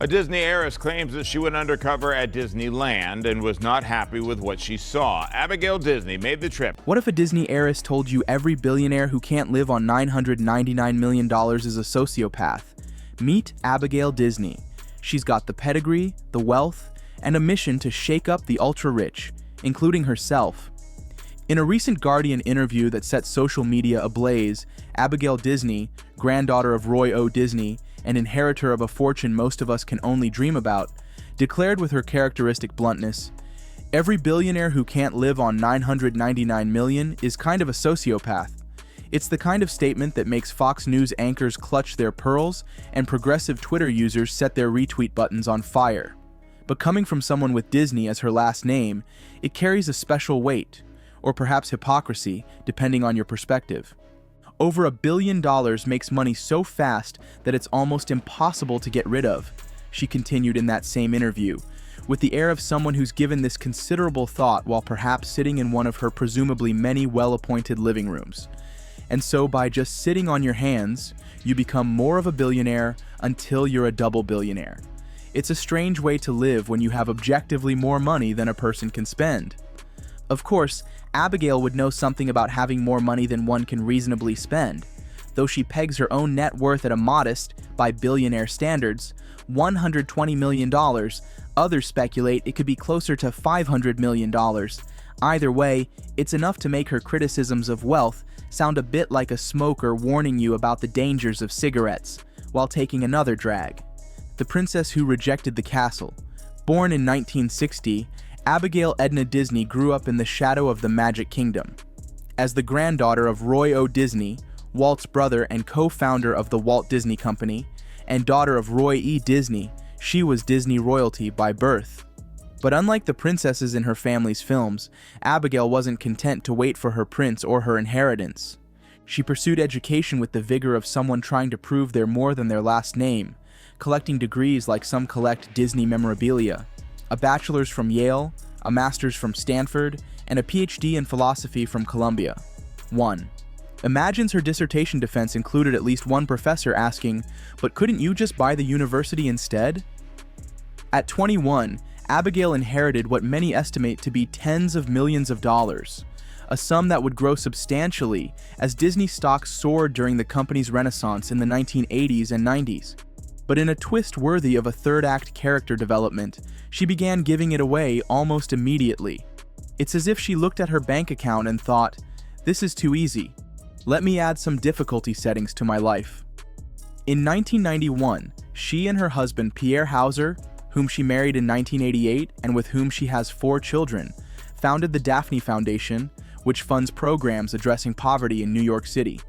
A Disney heiress claims that she went undercover at Disneyland and was not happy with what she saw. Abigail Disney made the trip. What if a Disney heiress told you every billionaire who can't live on $999 million is a sociopath? Meet Abigail Disney. She's got the pedigree, the wealth, and a mission to shake up the ultra-rich, including herself. In a recent Guardian interview that set social media ablaze, Abigail Disney, granddaughter of Roy O. Disney, and inheritor of a fortune most of us can only dream about, declared with her characteristic bluntness, "Every billionaire who can't live on $999 million is kind of a sociopath." It's the kind of statement that makes Fox News anchors clutch their pearls and progressive Twitter users set their retweet buttons on fire. But coming from someone with Disney as her last name, it carries a special weight, or perhaps hypocrisy, depending on your perspective. Over $1 billion makes money so fast that it's almost impossible to get rid of, she continued in that same interview, with the air of someone who's given this considerable thought while perhaps sitting in one of her presumably many well-appointed living rooms. And so by just sitting on your hands, you become more of a billionaire until you're a double billionaire. It's a strange way to live when you have objectively more money than a person can spend. Of course, Abigail would know something about having more money than one can reasonably spend. Though she pegs her own net worth at a modest, by billionaire standards, $120 million, others speculate it could be closer to $500 million. Either way, it's enough to make her criticisms of wealth sound a bit like a smoker warning you about the dangers of cigarettes, while taking another drag. The princess who rejected the castle. Born in 1960, Abigail Edna Disney grew up in the shadow of the Magic Kingdom. As the granddaughter of Roy O. Disney, Walt's brother and co-founder of the Walt Disney Company, and daughter of Roy E. Disney, she was Disney royalty by birth. But unlike the princesses in her family's films, Abigail wasn't content to wait for her prince or her inheritance. She pursued education with the vigor of someone trying to prove they're more than their last name, collecting degrees like some collect Disney memorabilia. A bachelor's from Yale, a master's from Stanford, and a PhD in philosophy from Columbia. 1. Imagines her dissertation defense included at least one professor asking, "But couldn't you just buy the university instead?" At 21, Abigail inherited what many estimate to be tens of millions of dollars, a sum that would grow substantially as Disney stocks soared during the company's renaissance in the 1980s and 90s. But in a twist worthy of a third-act character development, she began giving it away almost immediately. It's as if she looked at her bank account and thought, "This is too easy. Let me add some difficulty settings to my life." In 1991, she and her husband Pierre Hauser, whom she married in 1988 and with whom she has 4 children, founded the Daphne Foundation, which funds programs addressing poverty in New York City.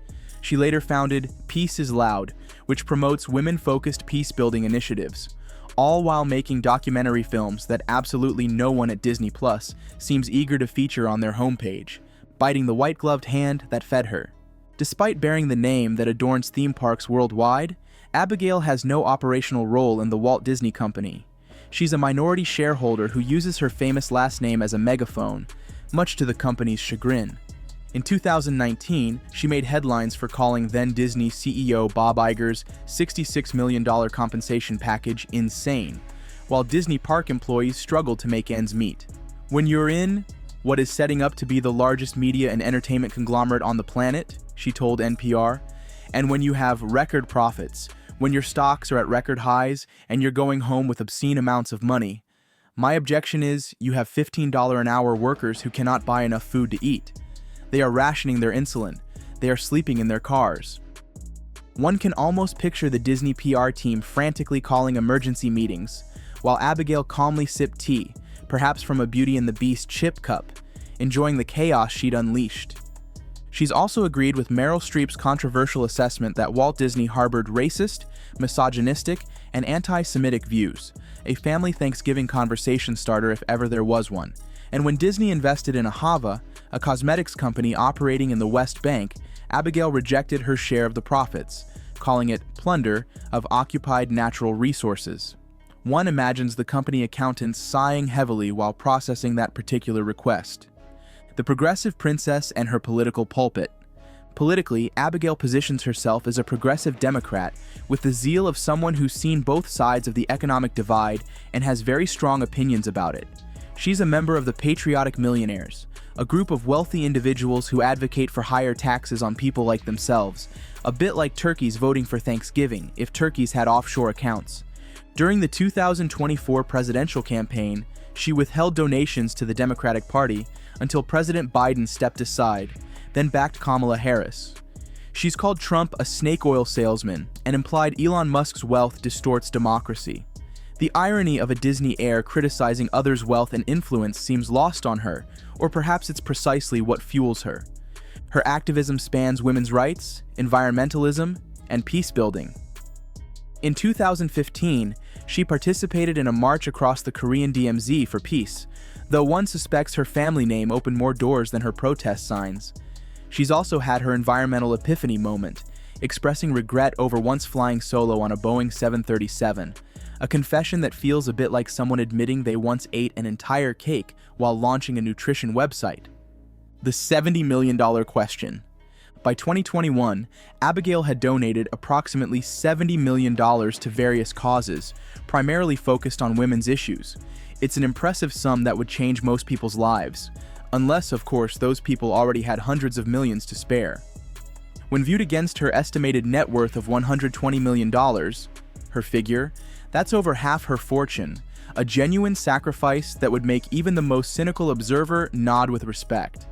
She later founded Peace is Loud, which promotes women-focused peace-building initiatives, all while making documentary films that absolutely no one at Disney Plus seems eager to feature on their homepage, biting the white-gloved hand that fed her. Despite bearing the name that adorns theme parks worldwide, Abigail has no operational role in the Walt Disney Company. She's a minority shareholder who uses her famous last name as a megaphone, much to the company's chagrin. In 2019, she made headlines for calling then-Disney CEO Bob Iger's $66 million compensation package insane, while Disney park employees struggled to make ends meet. When you're in what is setting up to be the largest media and entertainment conglomerate on the planet, she told NPR, and when you have record profits, when your stocks are at record highs and you're going home with obscene amounts of money, my objection is you have $15 an hour workers who cannot buy enough food to eat. They are rationing their insulin. They are sleeping in their cars. One can almost picture the Disney PR team frantically calling emergency meetings, while Abigail calmly sipped tea, perhaps from a Beauty and the Beast chip cup, enjoying the chaos she'd unleashed. She's also agreed with Meryl Streep's controversial assessment that Walt Disney harbored racist, misogynistic, and anti-Semitic views, a family Thanksgiving conversation starter if ever there was one. And when Disney invested in Ahava, a cosmetics company operating in the West Bank, Abigail rejected her share of the profits, calling it plunder of occupied natural resources. One imagines the company accountants sighing heavily while processing that particular request. The progressive princess and her political pulpit. Politically, Abigail positions herself as a progressive Democrat with the zeal of someone who's seen both sides of the economic divide and has very strong opinions about it. She's a member of the Patriotic Millionaires, a group of wealthy individuals who advocate for higher taxes on people like themselves, a bit like turkeys voting for Thanksgiving if turkeys had offshore accounts. During the 2024 presidential campaign, she withheld donations to the Democratic Party until President Biden stepped aside, then backed Kamala Harris. She's called Trump a snake oil salesman and implied Elon Musk's wealth distorts democracy. The irony of a Disney heir criticizing others' wealth and influence seems lost on her, or perhaps it's precisely what fuels her. Her activism spans women's rights, environmentalism, and peace building. In 2015, she participated in a march across the Korean DMZ for peace, though one suspects her family name opened more doors than her protest signs. She's also had her environmental epiphany moment, expressing regret over once flying solo on a Boeing 737, a confession that feels a bit like someone admitting they once ate an entire cake while launching a nutrition website. The $70 million question. By 2021, Abigail had donated approximately $70 million to various causes, primarily focused on women's issues. It's an impressive sum that would change most people's lives, unless, of course, those people already had hundreds of millions to spare. When viewed against her estimated net worth of $120 million, her figure, that's over half her fortune, a genuine sacrifice that would make even the most cynical observer nod with respect.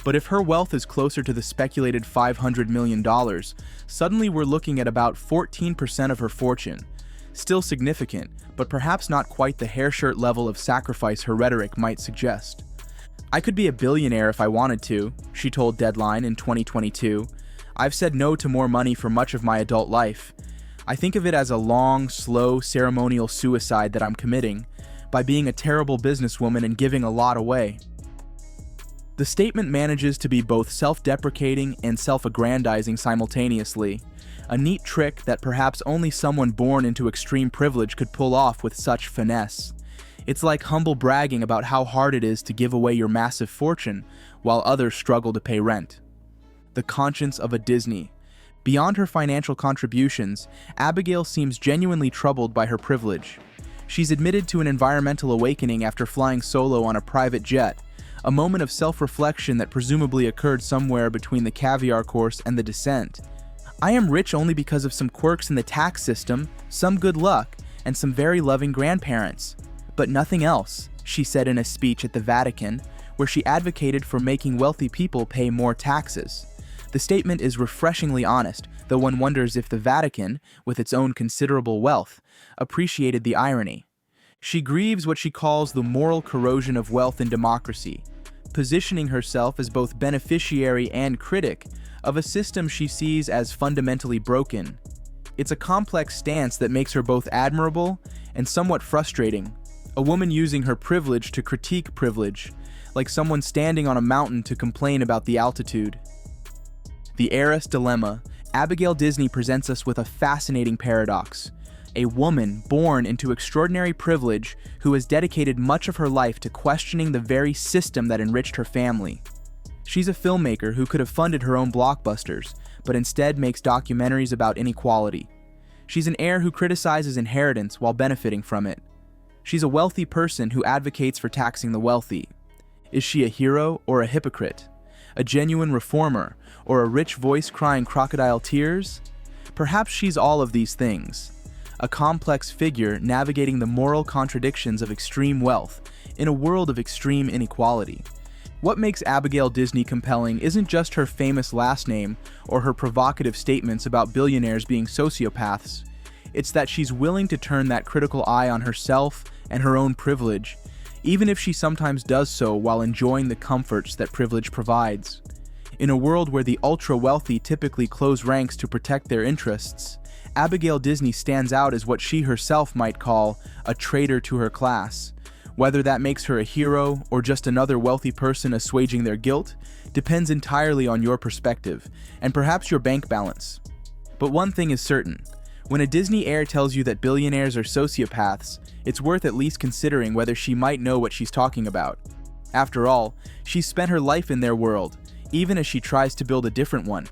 But if her wealth is closer to the speculated $500 million, suddenly we're looking at about 14% of her fortune. Still significant, but perhaps not quite the hair shirt level of sacrifice her rhetoric might suggest. "I could be a billionaire if I wanted to," she told Deadline in 2022. "I've said no to more money for much of my adult life. I think of it as a long, slow, ceremonial suicide that I'm committing by being a terrible businesswoman and giving a lot away." The statement manages to be both self-deprecating and self-aggrandizing simultaneously, a neat trick that perhaps only someone born into extreme privilege could pull off with such finesse. It's like humble bragging about how hard it is to give away your massive fortune while others struggle to pay rent. The conscience of a Disney. Beyond her financial contributions, Abigail seems genuinely troubled by her privilege. She's admitted to an environmental awakening after flying solo on a private jet, a moment of self-reflection that presumably occurred somewhere between the caviar course and the descent. "I am rich only because of some quirks in the tax system, some good luck, and some very loving grandparents. But nothing else," she said in a speech at the Vatican, where she advocated for making wealthy people pay more taxes. The statement is refreshingly honest, though one wonders if the Vatican, with its own considerable wealth, appreciated the irony. She grieves what she calls the moral corrosion of wealth in democracy, positioning herself as both beneficiary and critic of a system she sees as fundamentally broken. It's a complex stance that makes her both admirable and somewhat frustrating, a woman using her privilege to critique privilege, like someone standing on a mountain to complain about the altitude. The Heiress Dilemma. Abigail Disney presents us with a fascinating paradox. A woman born into extraordinary privilege who has dedicated much of her life to questioning the very system that enriched her family. She's a filmmaker who could have funded her own blockbusters, but instead makes documentaries about inequality. She's an heir who criticizes inheritance while benefiting from it. She's a wealthy person who advocates for taxing the wealthy. Is she a hero or a hypocrite? A genuine reformer, or a rich voice crying crocodile tears? Perhaps she's all of these things. A complex figure navigating the moral contradictions of extreme wealth in a world of extreme inequality. What makes Abigail Disney compelling isn't just her famous last name or her provocative statements about billionaires being sociopaths. It's that she's willing to turn that critical eye on herself and her own privilege, even if she sometimes does so while enjoying the comforts that privilege provides. In a world where the ultra-wealthy typically close ranks to protect their interests, Abigail Disney stands out as what she herself might call a traitor to her class. Whether that makes her a hero or just another wealthy person assuaging their guilt depends entirely on your perspective, and perhaps your bank balance. But one thing is certain. When a Disney heir tells you that billionaires are sociopaths, it's worth at least considering whether she might know what she's talking about. After all, she's spent her life in their world, even as she tries to build a different one.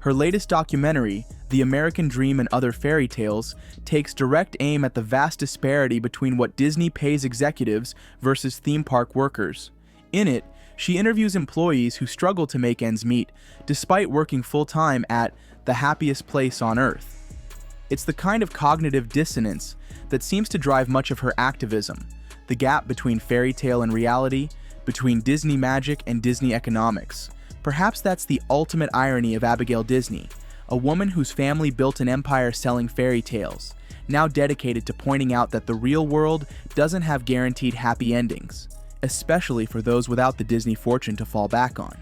Her latest documentary, The American Dream and Other Fairy Tales, takes direct aim at the vast disparity between what Disney pays executives versus theme park workers. In it, she interviews employees who struggle to make ends meet, despite working full-time at the happiest place on Earth. It's the kind of cognitive dissonance that seems to drive much of her activism, the gap between fairy tale and reality, between Disney magic and Disney economics. Perhaps that's the ultimate irony of Abigail Disney, a woman whose family built an empire selling fairy tales, now dedicated to pointing out that the real world doesn't have guaranteed happy endings, especially for those without the Disney fortune to fall back on.